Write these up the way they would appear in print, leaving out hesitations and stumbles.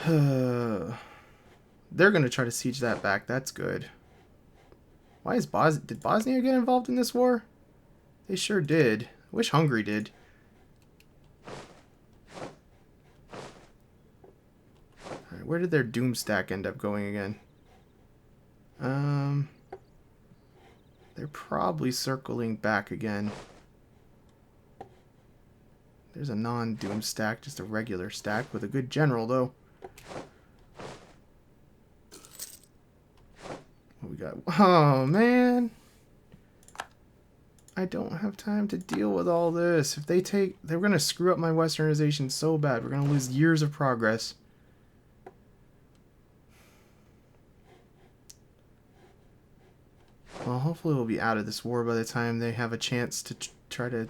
They're gonna try to siege that back. That's good. Why is did Bosnia get involved in this war? They sure did. I wish Hungary did. Alright, where did their doom stack end up going again? They're probably circling back again. There's a non-doom stack, just a regular stack with a good general, though. What we got? Oh, man. I don't have time to deal with all this. If they take... They're going to screw up my westernization so bad. We're going to lose years of progress. Well, hopefully we'll be out of this war by the time they have a chance to try to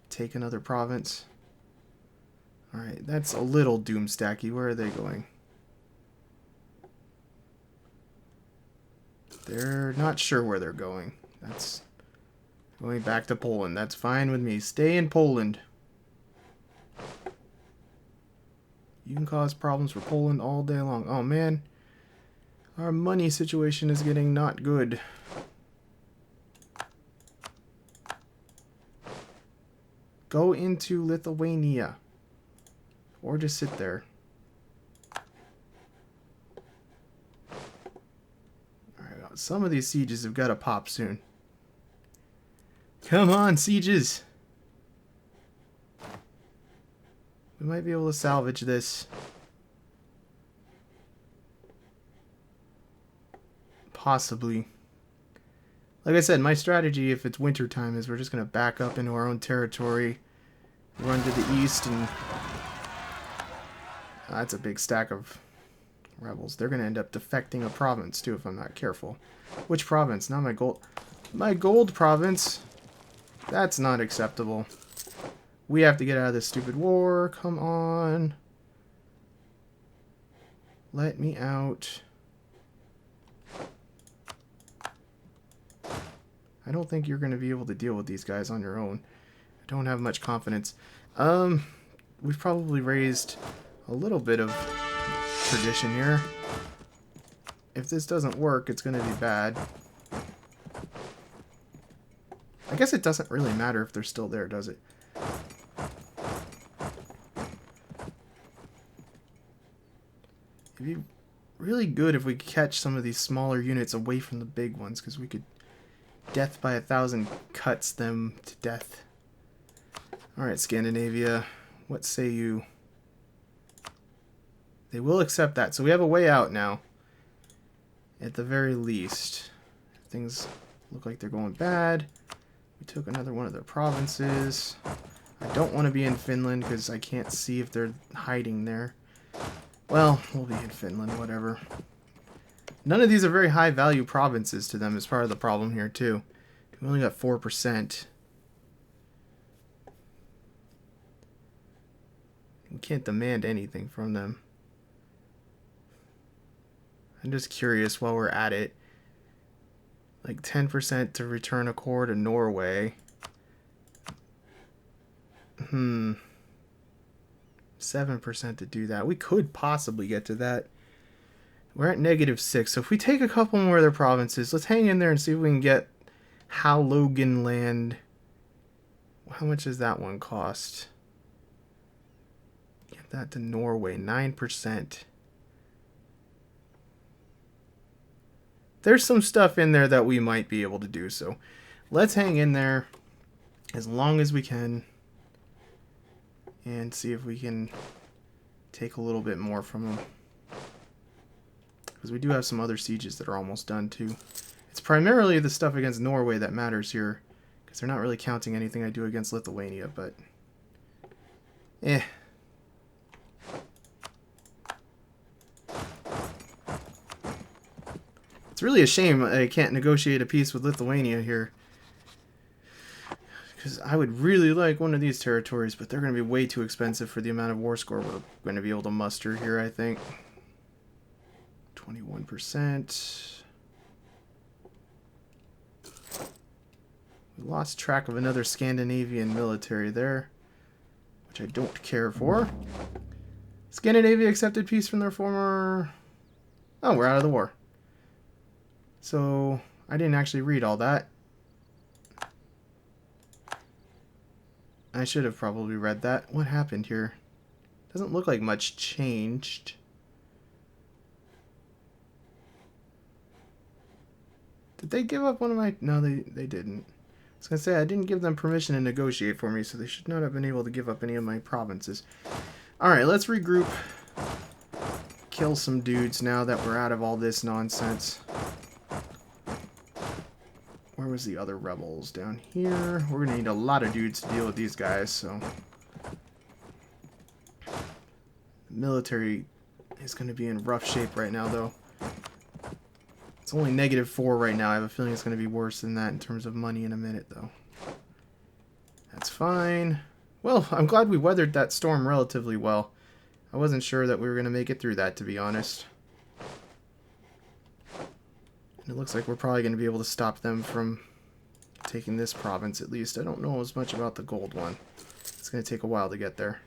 take another province. Alright, that's a little doomstacky. Where are they going? They're not sure where they're going. That's going back to Poland. That's fine with me. Stay in Poland. You can cause problems for Poland all day long. Oh, man. Our money situation is getting not good. Go into Lithuania. Or just sit there. Alright, some of these sieges have got to pop soon. Come on, sieges! We might be able to salvage this. Possibly. Like I said, my strategy, if it's winter time, is we're just going to back up into our own territory, run to the east, and that's a big stack of rebels. They're going to end up defecting a province, too, if I'm not careful. Which province? Not my gold. My gold province? That's not acceptable. We have to get out of this stupid war. Come on. Let me out. I don't think you're going to be able to deal with these guys on your own. I don't have much confidence. We've probably raised a little bit of tradition here. If this doesn't work, it's going to be bad. I guess it doesn't really matter if they're still there, does it? It'd be really good if we could catch some of these smaller units away from the big ones, because we could death by 1,000 cuts them to death. Alright, Scandinavia. What say you? They will accept that. So we have a way out now. At the very least. Things look like they're going bad. We took another one of their provinces. I don't want to be in Finland because I can't see if they're hiding there. Well, we'll be in Finland, whatever. None of these are very high value provinces to them as part of the problem here too. We only got 4%. We can't demand anything from them. I'm just curious while we're at it. Like 10% to return a core to Norway. 7% to do that. We could possibly get to that. We're at -6. So if we take a couple more of their provinces, let's hang in there and see if we can get Hålogaland land. How much does that one cost? Get that to Norway. 9%. There's some stuff in there that we might be able to do. So let's hang in there as long as we can. And see if we can take a little bit more from them. Because we do have some other sieges that are almost done too. It's primarily the stuff against Norway that matters here. Because they're not really counting anything I do against Lithuania, but... It's really a shame I can't negotiate a peace with Lithuania here. Because I would really like one of these territories, but they're going to be way too expensive for the amount of war score we're going to be able to muster here, I think. 21%. We lost track of another Scandinavian military there, which I don't care for. Scandinavia accepted peace from their former... Oh, we're out of the war. So, I didn't actually read all that. I should have probably read that. What happened here? Doesn't look like much changed. Did they give up one of my... No, they didn't. I was going to say, I didn't give them permission to negotiate for me, so they should not have been able to give up any of my provinces. Alright, let's regroup. Kill some dudes now that we're out of all this nonsense. Where was the other rebels? Down here. We're going to need a lot of dudes to deal with these guys, so... The military is going to be in rough shape right now, though. It's only -4 right now. I have a feeling it's going to be worse than that in terms of money in a minute, though. That's fine. Well, I'm glad we weathered that storm relatively well. I wasn't sure that we were going to make it through that, to be honest. And it looks like we're probably going to be able to stop them from taking this province, at least. I don't know as much about the gold one. It's going to take a while to get there.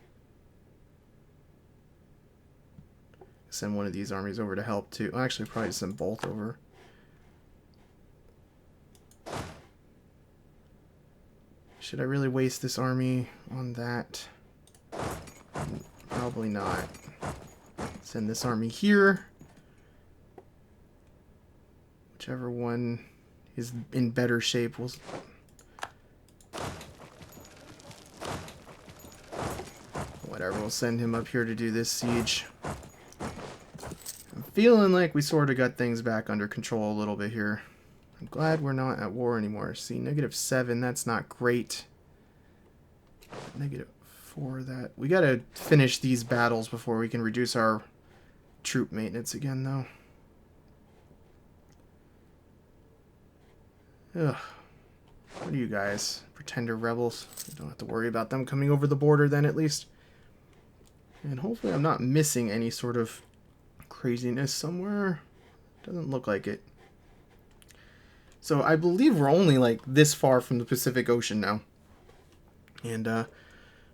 Send one of these armies over to help, too. Well, actually, probably send both over. Should I really waste this army on that? Probably not. Send this army here. Whichever one is in better shape will... Whatever, we'll send him up here to do this siege. I'm feeling like we sort of got things back under control a little bit here. I'm glad we're not at war anymore. See, -7, that's not great. -4, that... We gotta finish these battles before we can reduce our troop maintenance again, though. Ugh. What are you guys? Pretender rebels? I don't have to worry about them coming over the border then, at least. And hopefully I'm not missing any sort of craziness somewhere. Doesn't look like it. So I believe we're only like this far from the Pacific Ocean now. And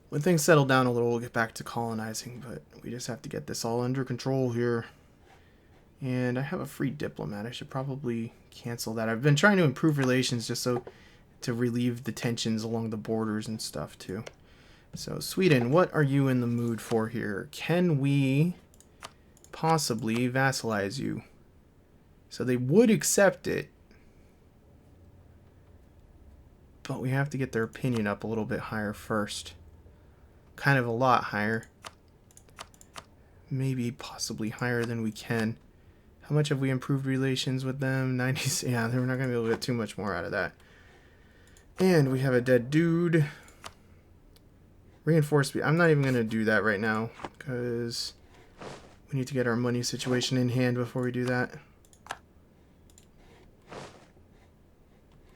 when things settle down a little, we'll get back to colonizing. But we just have to get this all under control here. And I have a free diplomat. I should probably cancel that. I've been trying to improve relations just so to relieve the tensions along the borders and stuff too. So Sweden, what are you in the mood for here? Can we possibly vassalize you? So they would accept it. But we have to get their opinion up a little bit higher first. Kind of a lot higher. Maybe possibly higher than we can. How much have we improved relations with them? 90. Yeah, we're not going to be able to get too much more out of that. And we have a dead dude. Reinforce speed. I'm not even going to do that right now. Because we need to get our money situation in hand before we do that.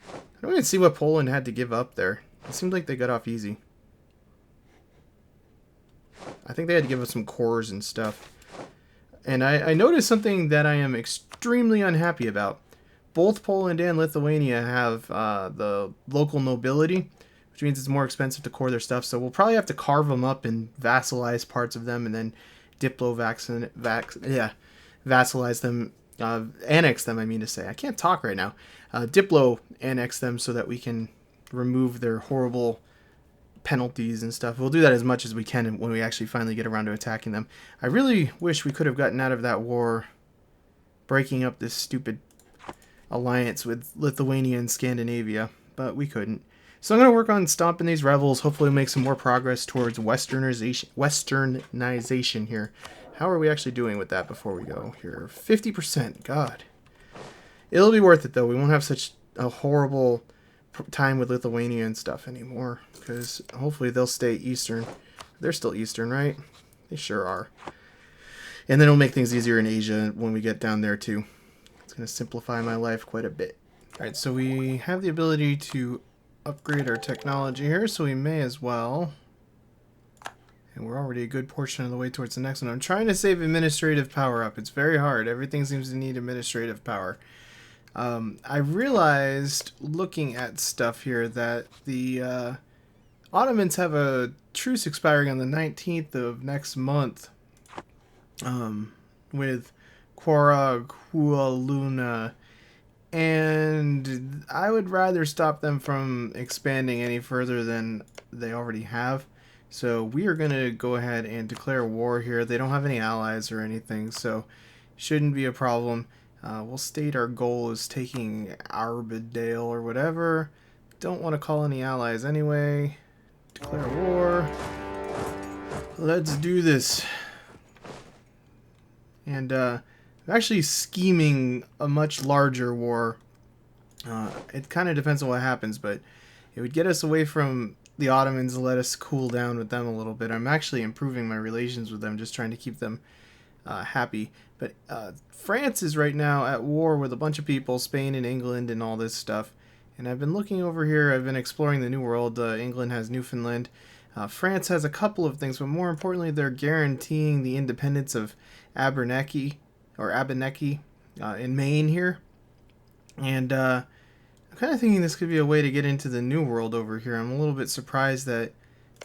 I don't even see what Poland had to give up there. It seemed like they got off easy. I think they had to give us some cores and stuff. And I noticed something that I am extremely unhappy about. Both Poland and Lithuania have the local nobility, which means it's more expensive to core their stuff. So we'll probably have to carve them up and vassalize parts of them and then vassalize them, annex them, I mean to say. I can't talk right now. Annex them so that we can remove their horrible penalties and stuff. We'll do that as much as we can when we actually finally get around to attacking them. I really wish we could have gotten out of that war breaking up this stupid alliance with Lithuania and Scandinavia, but we couldn't. So I'm going to work on stomping these rebels, hopefully make some more progress towards westernization here. How are we actually doing with that before we go here? 50%, God. It'll be worth it though. We won't have such a horrible time with Lithuania and stuff anymore, because hopefully they'll stay Eastern. They're still Eastern, right? They sure are. And then it'll make things easier in Asia when we get down there too. It's going to simplify my life quite a bit. Alright, so we have the ability to upgrade our technology here, so we may as well. And we're already a good portion of the way towards the next one. I'm trying to save administrative power up. It's very hard. Everything seems to need administrative power. I realized, looking at stuff here, that the Ottomans have a truce expiring on the 19th of next month. with Quora, Luna, and I would rather stop them from expanding any further than they already have. So we are going to go ahead and declare war here. They don't have any allies or anything, so shouldn't be a problem. We'll state our goal is taking Arbidale or whatever. Don't want to call any allies anyway. Declare war. Let's do this. And I'm actually scheming a much larger war. It kind of depends on what happens, but it would get us away from the Ottomans and let us cool down with them a little bit. I'm actually improving my relations with them, just trying to keep them happy. But France is right now at war with a bunch of people, Spain and England and all this stuff. And I've been looking over here, I've been exploring the New World. England has Newfoundland. France has a couple of things, but more importantly, they're guaranteeing the independence of Abernethy in Maine here. And I'm kind of thinking this could be a way to get into the New World over here. I'm a little bit surprised that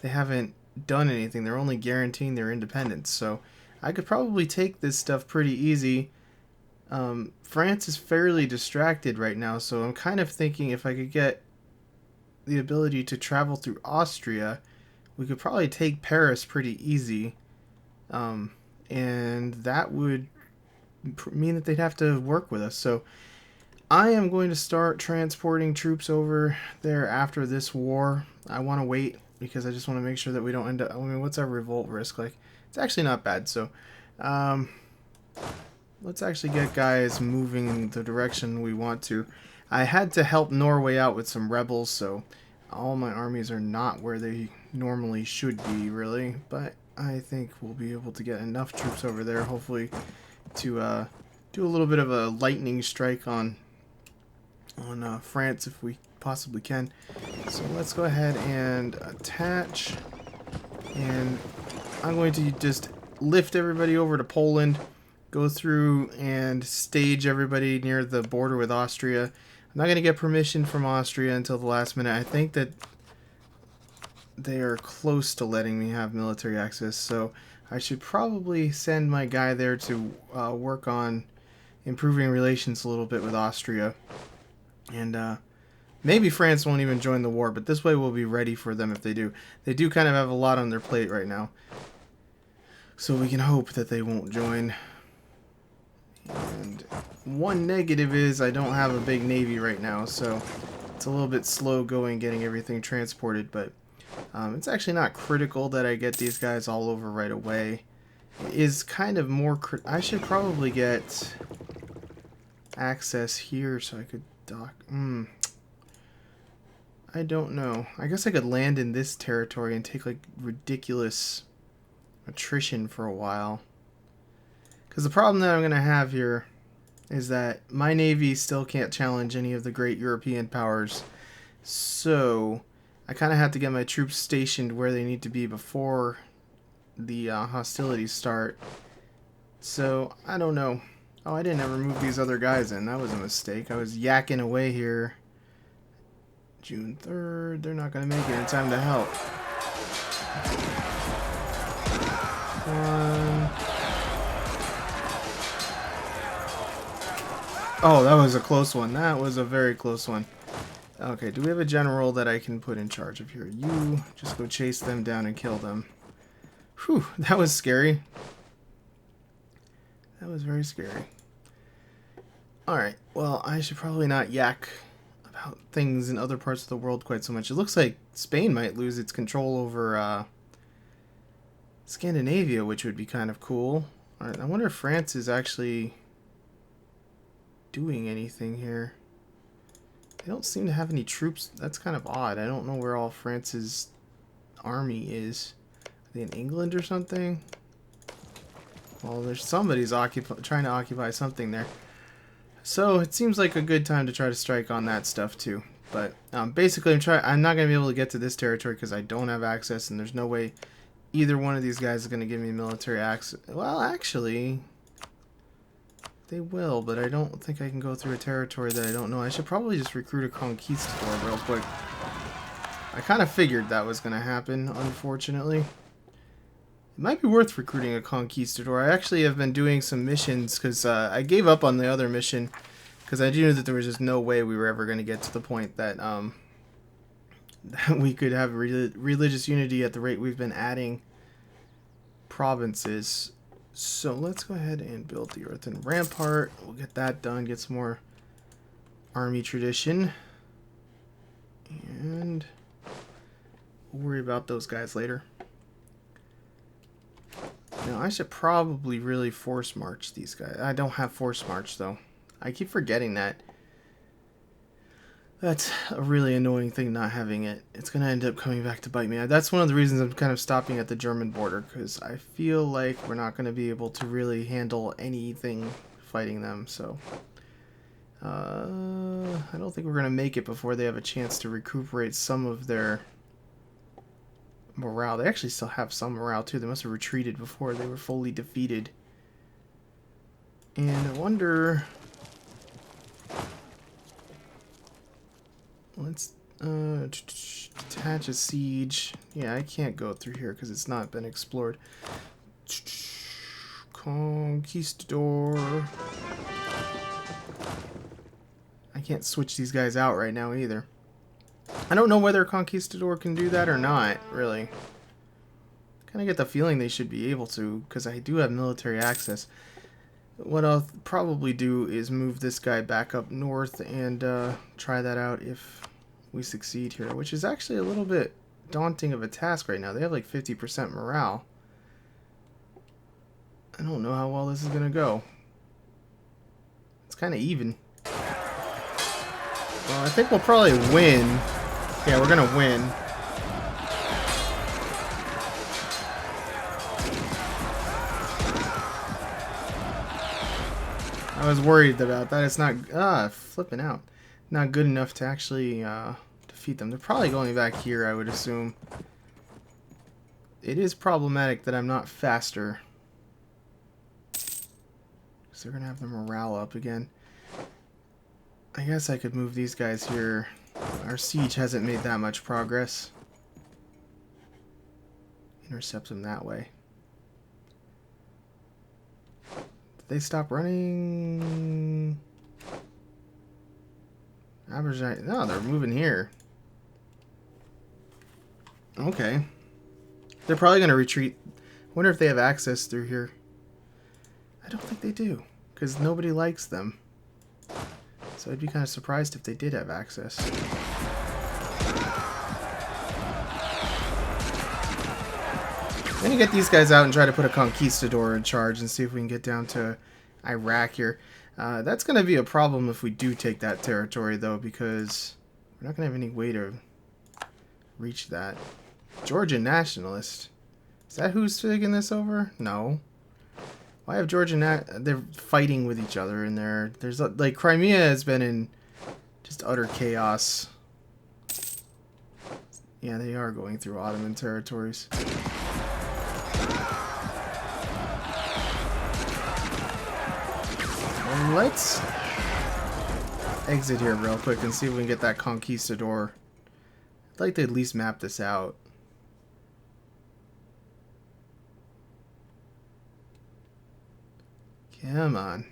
they haven't done anything. They're only guaranteeing their independence. So I could probably take this stuff pretty easy. France is fairly distracted right now, so I'm kind of thinking if I could get the ability to travel through Austria, we could probably take Paris pretty easy. And that would mean that they'd have to work with us. So I am going to start transporting troops over there after this war. I want to wait because I just want to make sure that we don't end up... I mean, what's our revolt risk like? It's actually not bad. So let's actually get guys moving the direction we want to. I had to help Norway out with some rebels, so all my armies are not where they normally should be, really. But I think we'll be able to get enough troops over there, hopefully, to do a little bit of a lightning strike on France if we possibly can. So let's go ahead and attach, and I'm going to just lift everybody over to Poland, go through and stage everybody near the border with Austria. I'm not going to get permission from Austria until the last minute. I think that they are close to letting me have military access, so I should probably send my guy there to work on improving relations a little bit with Austria. And maybe France won't even join the war, but this way we'll be ready for them if they do. They do kind of have a lot on their plate right now, so we can hope that they won't join. And one negative is I don't have a big navy right now, so it's a little bit slow going getting everything transported, but it's actually not critical that I get these guys all over right away. It is kind of more... I should probably get access here so I could dock... I don't know. I guess I could land in this territory and take like ridiculous attrition for a while. Because the problem that I'm going to have here is that my navy still can't challenge any of the great European powers. So I kind of have to get my troops stationed where they need to be before the hostilities start. So I don't know. Oh, I didn't ever move these other guys in. That was a mistake. I was yakking away here. June 3rd. They're not going to make it in time to help. Oh, that was a close one. That was a very close one. Okay, do we have a general that I can put in charge of here? You just go chase them down and kill them. Whew, that was scary. That was very scary. Alright, well, I should probably not yak about things in other parts of the world quite so much. It looks like Spain might lose its control over Scandinavia, which would be kind of cool. Alright, I wonder if France is actually doing anything here. They don't seem to have any troops. That's kind of odd. I don't know where all France's army is. Are they in England or something? Well, there's somebody's trying to occupy something there. So it seems like a good time to try to strike on that stuff too. But basically, I'm not going to be able to get to this territory because I don't have access, and there's no way either one of these guys is going to give me military access. Well, actually, they will, but I don't think I can go through a territory that I don't know. I should probably just recruit a conquistador real quick. I kind of figured that was going to happen, unfortunately. It might be worth recruiting a conquistador. I actually have been doing some missions because I gave up on the other mission because I knew that there was just no way we were ever going to get to the point that that we could have religious unity at the rate we've been adding provinces. So let's go ahead and build the earthen rampart. We'll get that done, get some more army tradition, and we'll worry about those guys later. Now I should probably really force march these guys. I don't have force march though. I keep forgetting that. That's a really annoying thing, not having it. It's going to end up coming back to bite me. That's one of the reasons I'm kind of stopping at the German border, because I feel like we're not going to be able to really handle anything fighting them, so... I don't think we're going to make it before they have a chance to recuperate some of their morale. They actually still have some morale, too. They must have retreated before they were fully defeated. And I wonder... Let's detach a siege. Yeah, I can't go through here because it's not been explored. Conquistador. I can't switch these guys out right now either. I don't know whether a conquistador can do that or not, really. Kind of get the feeling they should be able to, because I do have military access. What I'll probably do is move this guy back up north and try that out if we succeed here, which is actually a little bit daunting of a task right now. They have like 50% morale. I don't know how well this is going to go. It's kind of even. Well, I think we'll probably win. Yeah, we're going to win. I was worried about that. It's not flipping out. Not good enough to actually defeat them. They're probably going back here, I would assume. It is problematic that I'm not faster, because they're gonna have their morale up again. I guess I could move these guys here. Our siege hasn't made that much progress. Intercept them that way. They stop running. No, they're moving here. Okay. They're probably going to retreat. Wonder if they have access through here. I don't think they do, because nobody likes them. So I'd be kind of surprised if they did have access. I'm going to get these guys out and try to put a conquistador in charge and see if we can get down to Iraq here. That's going to be a problem if we do take that territory, though, because we're not going to have any way to reach that. Georgian nationalist. Is that who's taking this over? No. Why have Georgian... They're fighting with each other in there. There's, like, Crimea has been in just utter chaos. Yeah, they are going through Ottoman territories. Let's exit here real quick and see if we can get that conquistador. I'd like to at least map this out. Come on.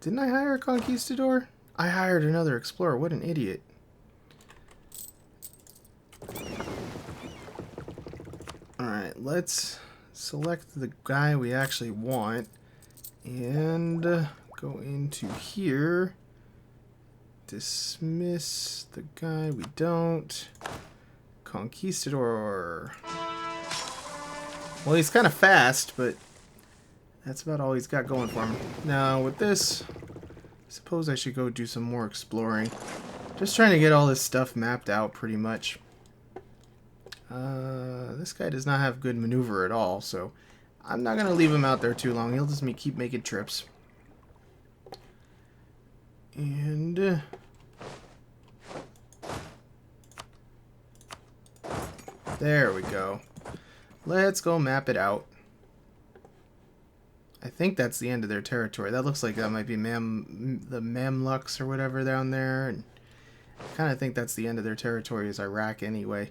Didn't I hire a conquistador? I hired another explorer. What an idiot. Alright, let's select the guy we actually want and go into here. Dismiss the guy we don't. Conquistador. Well, he's kind of fast, but that's about all he's got going for him. Now, with this, I suppose I should go do some more exploring. Just trying to get all this stuff mapped out pretty much. This guy does not have good maneuver at all, so I'm not going to leave him out there too long. He'll just keep making trips. And... there we go. Let's go map it out. I think that's the end of their territory. That looks like that might be the Mamluks or whatever down there. And I kind of think that's the end of their territory is Iraq anyway.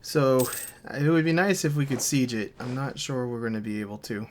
So it would be nice if we could siege it. I'm not sure we're going to be able to.